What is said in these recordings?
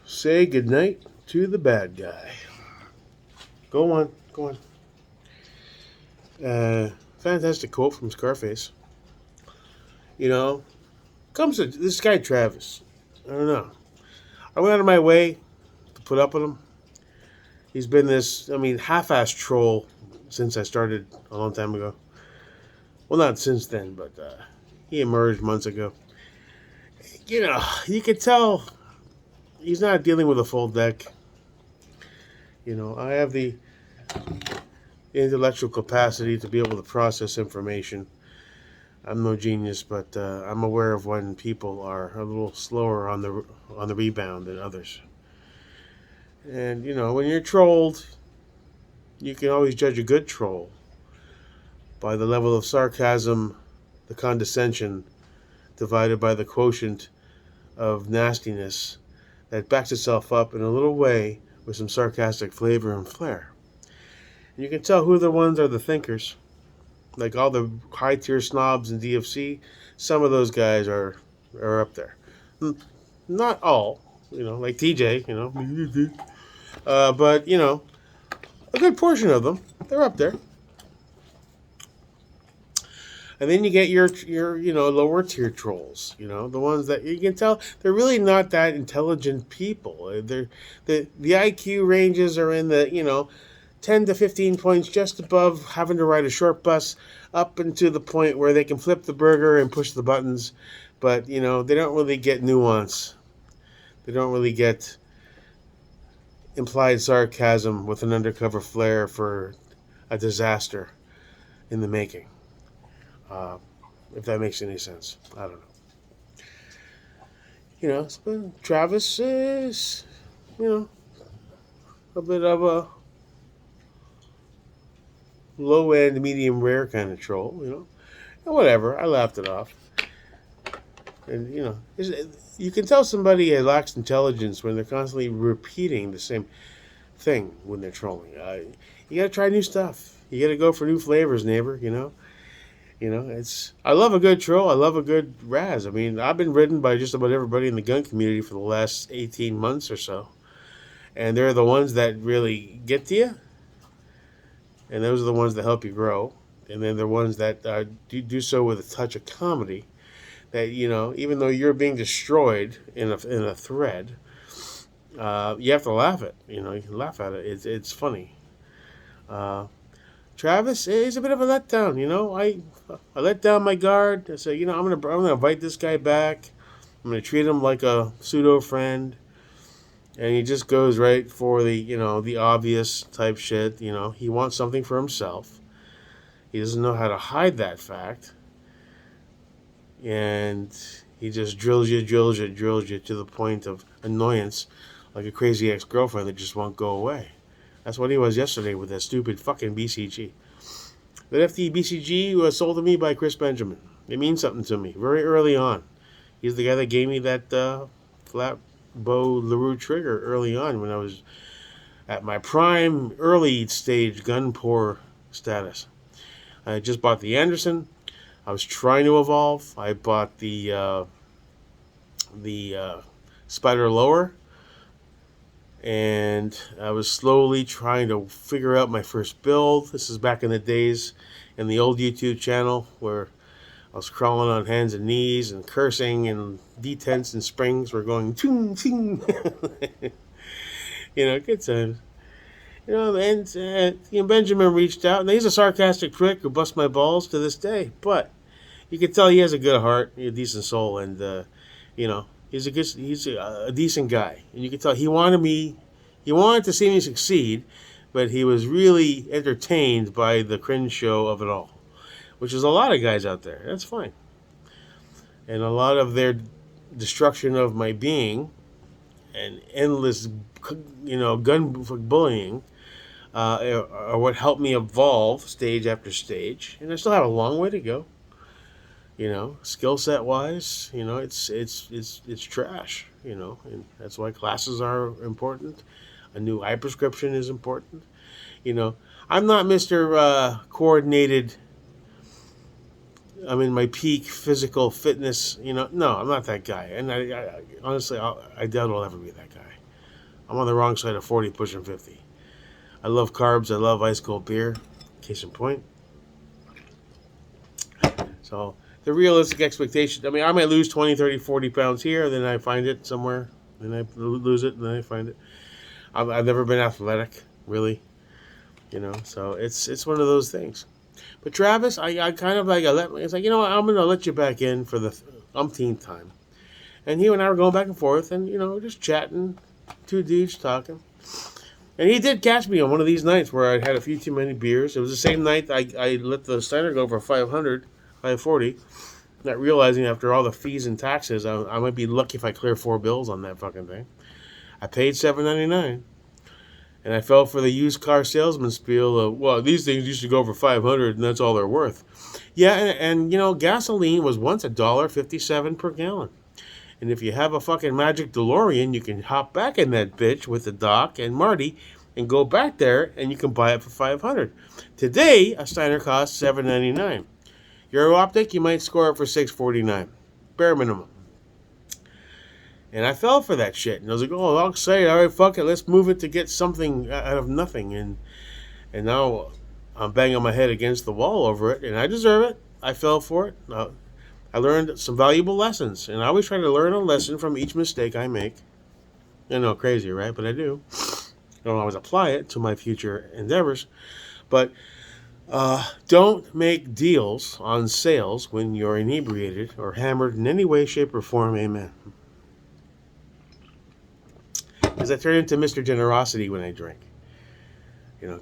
Say goodnight to the bad guy. Go on, go on. Fantastic quote from Scarface. You know, comes to this guy Travis. I don't know. I went out of my way to put up with him. He's been this, half-ass troll since I started a long time ago. Well, not since then, but he emerged months ago. You could tell he's not dealing with a full deck. I have the intellectual capacity to be able to process information. I'm no genius, but I'm aware of when people are a little slower on the rebound than others. And when you're trolled, you can always judge a good troll by the level of sarcasm, the condescension, divided by the quotient of nastiness that backs itself up in a little way with some sarcastic flavor and flair. And you can tell who the ones are the thinkers. Like all the high tier snobs in DFC, some of those guys are up there. Not all, like TJ, but a good portion of them, they're up there. And then you get your lower tier trolls, the ones that you can tell they're really not that intelligent people. The IQ ranges are in the 10 to 15 points, just above having to ride a short bus up into the point where they can flip the burger and push the buttons, but they don't really get nuance. They don't really get implied sarcasm with an undercover flair for a disaster in the making. If that makes any sense. I don't know. Travis is, a bit of a low end, medium rare kind of troll, And whatever. I laughed it off. And, you can tell somebody lacks intelligence when they're constantly repeating the same thing when they're trolling. You got to try new stuff. You got to go for new flavors, neighbor, it's. I love a good troll. I love a good Raz. I've been ridden by just about everybody in the gun community for the last 18 months or so, and they're the ones that really get to you, and those are the ones that help you grow, and then the ones that do so with a touch of comedy. That even though you're being destroyed in a thread, you have to laugh at. You can laugh at it. It's funny. Travis is a bit of a letdown. I let down my guard. I said, I'm gonna invite this guy back. I'm gonna treat him like a pseudo friend, and he just goes right for the obvious type shit. He wants something for himself. He doesn't know how to hide that fact, and he just drills you to the point of annoyance, like a crazy ex-girlfriend that just won't go away. That's what he was yesterday with that stupid fucking BCG. That FD BCG was sold to me by Chris Benjamin. It means something to me very early on. He's the guy that gave me that flat bow LaRue trigger early on when I was at my prime early stage gun pour status. I just bought the Anderson. I was trying to evolve. I bought the Spider Lower, and I was slowly trying to figure out my first build. This is back in the days in the old YouTube channel where I was crawling on hands and knees and cursing, and detents and springs were going ting ting. Good times. And Benjamin reached out, and he's a sarcastic prick who busts my balls to this day. But you can tell he has a good heart, a decent soul, and he's a decent guy. And you can tell he wanted to see me succeed, but he was really entertained by the cringe show of it all, which is a lot of guys out there. That's fine. And a lot of their destruction of my being and endless, gun bullying are what helped me evolve stage after stage. And I still have a long way to go. Skill set wise, it's trash. And that's why classes are important. A new eye prescription is important. I'm not Mr. Coordinated. I'm in my peak physical fitness. No, I'm not that guy. And I honestly, I doubt I'll ever be that guy. I'm on the wrong side of 40, pushing 50. I love carbs. I love ice cold beer. Case in point. So the realistic expectation, I mean, I might lose 20, 30, 40 pounds here, then I find it somewhere, then I lose it, then I find it. I've never been athletic, really, so it's one of those things. But Travis, I kind of like, it's like, I'm going to let you back in for the umpteenth time. And he and I were going back and forth and, just chatting, two dudes talking. And he did catch me on one of these nights where I'd had a few too many beers. It was the same night I let the Steiner go for 540, not realizing after all the fees and taxes, I might be lucky if I clear 4 bills on that fucking thing. I paid $7.99. And I fell for the used car salesman spiel of, well, these things used to go for 500 and that's all they're worth. Yeah, and gasoline was once $1.57 per gallon. And if you have a fucking magic DeLorean, you can hop back in that bitch with the Doc and Marty and go back there and you can buy it for 500. Today, a Steiner costs $7.99. Euro Optic, you might score it for $6.49. Bare minimum. And I fell for that shit. And I was like, oh, I'll say, all right, fuck it. Let's move it to get something out of nothing. And now I'm banging my head against the wall over it. And I deserve it. I fell for it. I learned some valuable lessons. And I always try to learn a lesson from each mistake I make. I know, crazy, right? But I do. I don't always apply it to my future endeavors. But don't make deals on sales when you're inebriated or hammered in any way, shape, or form. Amen. Because I turn into Mr. Generosity when I drink.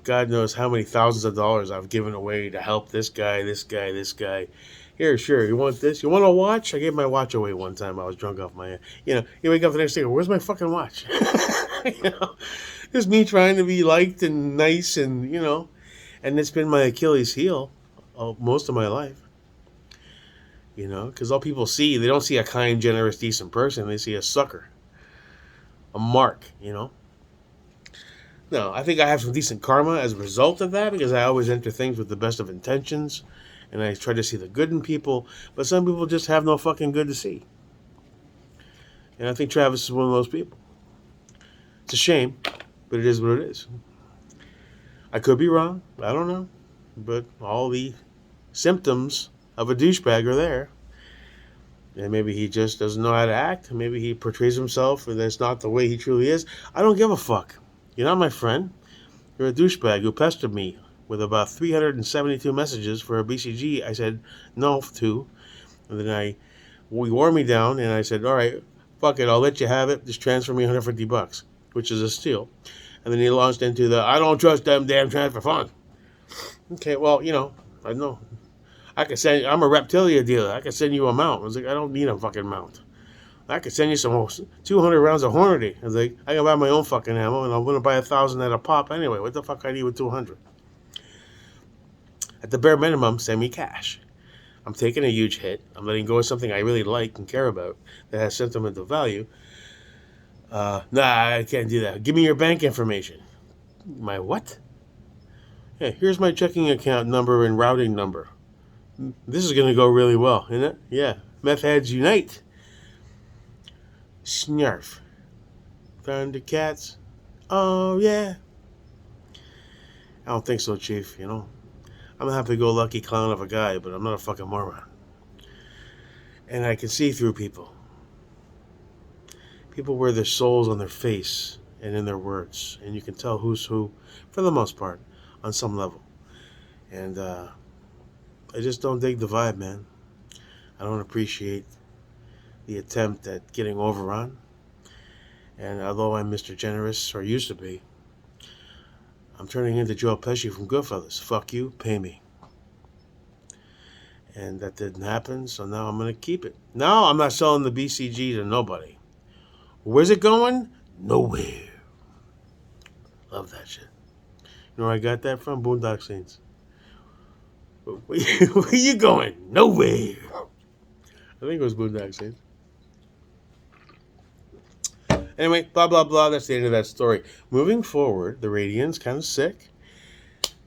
God knows how many thousands of dollars I've given away to help this guy, this guy, this guy. Here, sure, you want this? You want a watch? I gave my watch away one time. I was drunk off my... you wake up the next day, where's my fucking watch? Just me trying to be liked and nice and, and it's been my Achilles heel most of my life. Because all people see, they don't see a kind, generous, decent person. They see a sucker. A mark, No, I think I have some decent karma as a result of that because I always enter things with the best of intentions and I try to see the good in people, but some people just have no fucking good to see. And I think Travis is one of those people. It's a shame, but it is what it is. I could be wrong. I don't know. But all the symptoms of a douchebag are there. And maybe he just doesn't know how to act. Maybe he portrays himself and that's not the way he truly is. I don't give a fuck. You're not my friend. You're a douchebag who pestered me with about 372 messages for a BCG I said no to. And then he wore me down and I said, all right, fuck it, I'll let you have it. Just transfer me $150, which is a steal. And then he launched into the, I don't trust them damn transfer funds. Okay, well, I know. I could send. I'm a Reptilia dealer. I could send you a mount. I was like, I don't need a fucking mount. I could send you some 200 rounds of Hornady. I was like, I can buy my own fucking ammo, and I'm going to buy 1,000 at a pop anyway. What the fuck I need with 200? At the bare minimum, send me cash. I'm taking a huge hit. I'm letting go of something I really like and care about that has sentimental value. Nah, I can't do that. Give me your bank information. My what? Yeah, here's my checking account number and routing number. This is going to go really well, isn't it? Yeah. Meth heads unite. Snarf. Thundercats. Oh, yeah. I don't think so, Chief, I'm a happy-go-lucky clown of a guy, but I'm not a fucking moron. And I can see through people. People wear their souls on their face and in their words. And you can tell who's who, for the most part, on some level. And, I just don't dig the vibe, man. I don't appreciate the attempt at getting over on. And although I'm Mr. Generous, or used to be, I'm turning into Joe Pesci from Goodfellas. Fuck you, pay me. And that didn't happen, so now I'm going to keep it. No, I'm not selling the BCG to nobody. Where's it going? Nowhere. Love that shit. You know where I got that from? Boondock Saints. Where you going? Nowhere. I think it was Boondock Saints. Anyway, blah, blah, blah. That's the end of that story. Moving forward, the Radiant's kind of sick.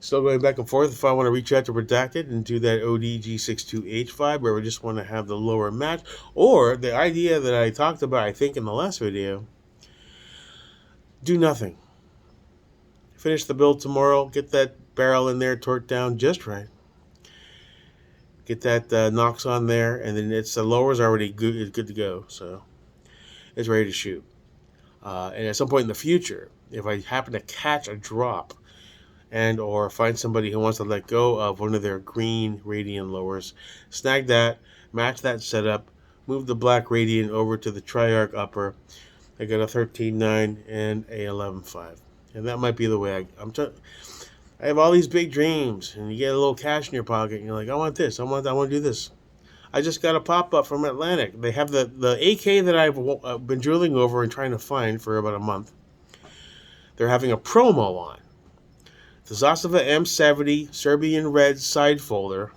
Still going back and forth if I want to reach out to Redacted and do that ODG62H vibe where we just want to have the lower match. Or the idea that I talked about, I think, in the last video Do nothing. Finish the build tomorrow. Get that barrel in there, torqued down just right. Get that Nox on there, and then the lower's already good. It's good to go, so it's ready to shoot. And at some point in the future, if I happen to catch a drop and or find somebody who wants to let go of one of their green Radian lowers, snag that, match that setup, move the black Radian over to the Triarch upper. I got a 13.9 and a 11.5. And that might be the way I have all these big dreams, and you get a little cash in your pocket, and you're like, I want this, I want to do this. I just got a pop-up from Atlantic. They have the AK that I've been drilling over and trying to find for about a month. They're having a promo on. The Zasava M70 Serbian Red side folder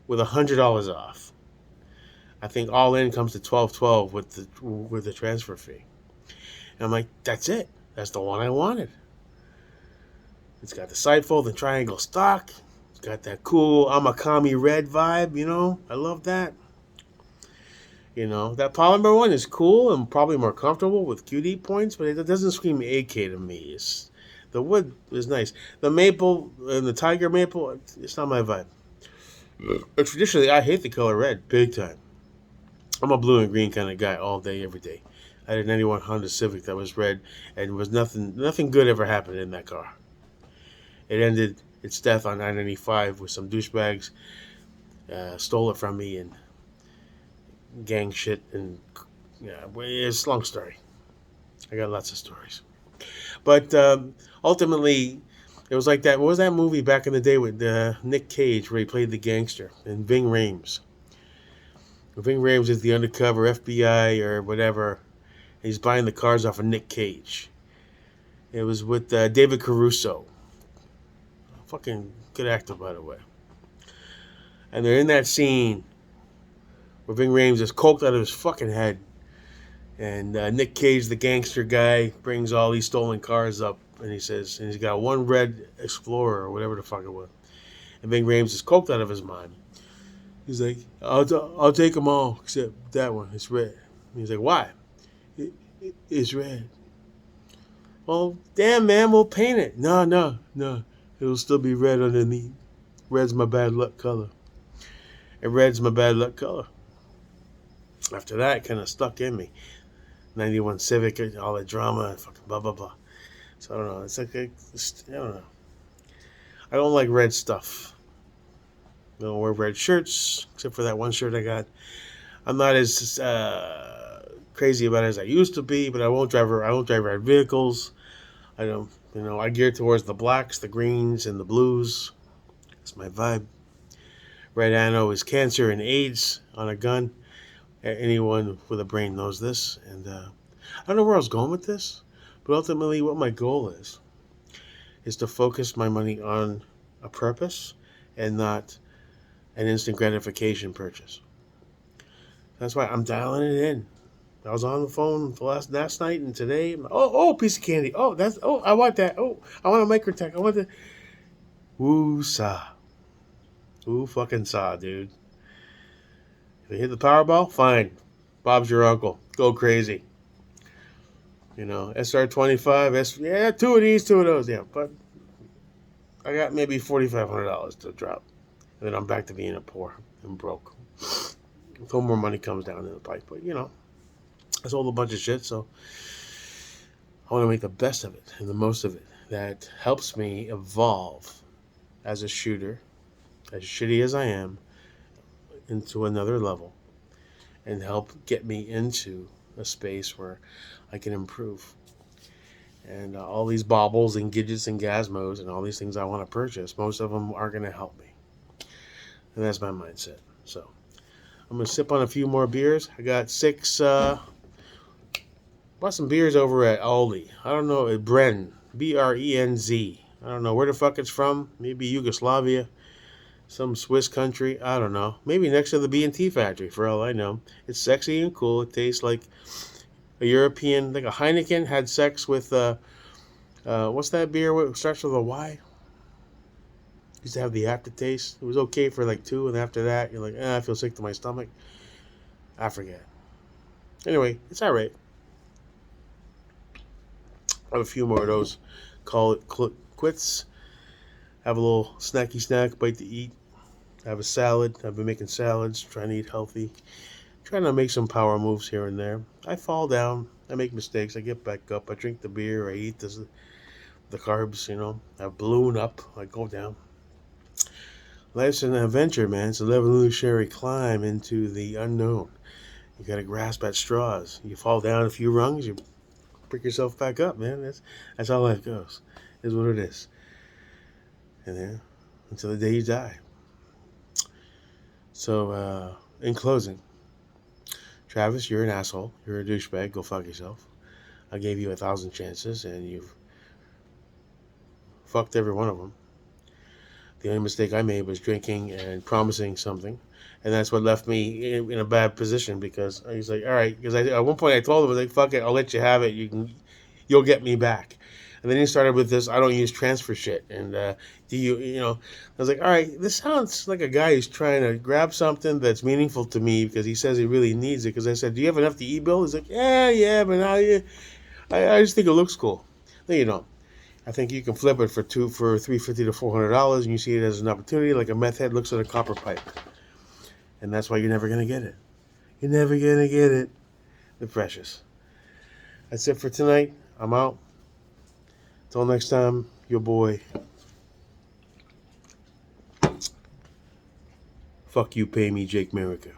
with $100 off. I think all in comes to $12.12 with the transfer fee. And I'm like, that's it. That's the one I wanted. It's got the side fold and triangle stock. It's got that cool Amakami red vibe, you know. I love that. You know, that polymer one is cool and probably more comfortable with QD points, but it doesn't scream AK to me. The wood is nice. The maple and the tiger maple, it's not my vibe. But traditionally, I hate the color red, big time. I'm a blue and green kind of guy all day, every day. I had an 91 Honda Civic that was red, and was nothing good ever happened in that car. It ended its death on I-95 with some douchebags stole it from me and gang shit, and yeah, it's a long story. I got lots of stories, but ultimately, it was like that. What was that movie back in the day with Nick Cage where he played the gangster, and Ving Rhames? Ving Rhames is the undercover FBI or whatever. He's buying the cars off of Nick Cage. It was with David Caruso. Fucking good actor, by the way. And they're in that scene where Ving Rhames is coked out of his fucking head. And Nick Cage, the gangster guy, brings all these stolen cars up. And he says, and he's got one red Explorer or whatever the fuck it was. And Ving Rhames is coked out of his mind. He's like, I'll take them all except that one. It's red. And he's like, why? It's red. Well, damn, man, we'll paint it. No. It'll still be red underneath. Red's my bad luck color. And red's my bad luck color. After that, it kind of stuck in me. 91 Civic, all the drama, and fucking blah, blah, blah. So I don't know. It's like, I don't know. I don't like red stuff. I don't wear red shirts, except for that one shirt I got. I'm not as crazy about it as I used to be, but I won't drive red vehicles. I don't, I gear towards the blacks, the greens, and the blues. That's my vibe. Red anno is cancer and AIDS on a gun. Anyone with a brain knows this. And I don't know where I was going with this, but ultimately what my goal is to focus my money on a purpose and not an instant gratification purchase. That's why I'm dialing it in. I was on the phone last night and today. Piece of candy. I want that. I want a Microtech. I want the woo-saw. Woo fucking saw, dude. If you hit the Powerball, fine. Bob's your uncle. Go crazy. SR25. Two of those. Yeah, but I got maybe $4,500 to drop. And then I'm back to being a poor and broke. Until more money comes down in the pipe. But, I sold a bunch of shit, so I want to make the best of it and the most of it. That helps me evolve as a shooter, as shitty as I am, into another level, and help get me into a space where I can improve. And all these baubles and gadgets and gazmos and all these things I want to purchase, most of them aren't going to help me. And that's my mindset. So I'm going to sip on a few more beers. I got 6... bought some beers over at Aldi. I don't know, Brenz, Brenz. I don't know where the fuck it's from. Maybe Yugoslavia, some Swiss country. I don't know. Maybe next to the B&T factory, for all I know. It's sexy and cool. It tastes like a European, like a Heineken had sex with, what's that beer? What starts with a Y? Used to have the aftertaste. It was okay for like 2, and after that, you're like, I feel sick to my stomach. I forget. Anyway, it's all right. Have a few more of those. Call it quits. Have a little snacky snack, bite to eat. Have a salad. I've been making salads, trying to eat healthy. Trying to make some power moves here and there. I fall down. I make mistakes. I get back up. I drink the beer. I eat the carbs, I balloon up. I go down. Life's an adventure, man. It's an evolutionary climb into the unknown. You got to grasp at straws. You fall down a few rungs, you pick yourself back up, man. That's how life goes. Is what it is. And then until the day you die. So, in closing, Travis, you're an asshole. You're a douchebag. Go fuck yourself. I gave you 1,000 chances, and you've fucked every one of them. The only mistake I made was drinking and promising something, and that's what left me in a bad position because he's like, all right, because at one point I told him, I was like, fuck it, I'll let you have it. You'll get me back. And then he started with this, I don't use transfer shit. And do you, I was like, all right, this sounds like a guy who's trying to grab something that's meaningful to me because he says he really needs it. Because I said, do you have enough to e-bill? He's like, yeah, but now I just think it looks cool. No, you don't. I think you can flip it for $350 to $400, and you see it as an opportunity, like a meth head looks at a copper pipe, and that's why you're never gonna get it. You're never gonna get it. The precious. That's it for tonight. I'm out. Till next time, your boy. Fuck you, pay me, Jake Miracle.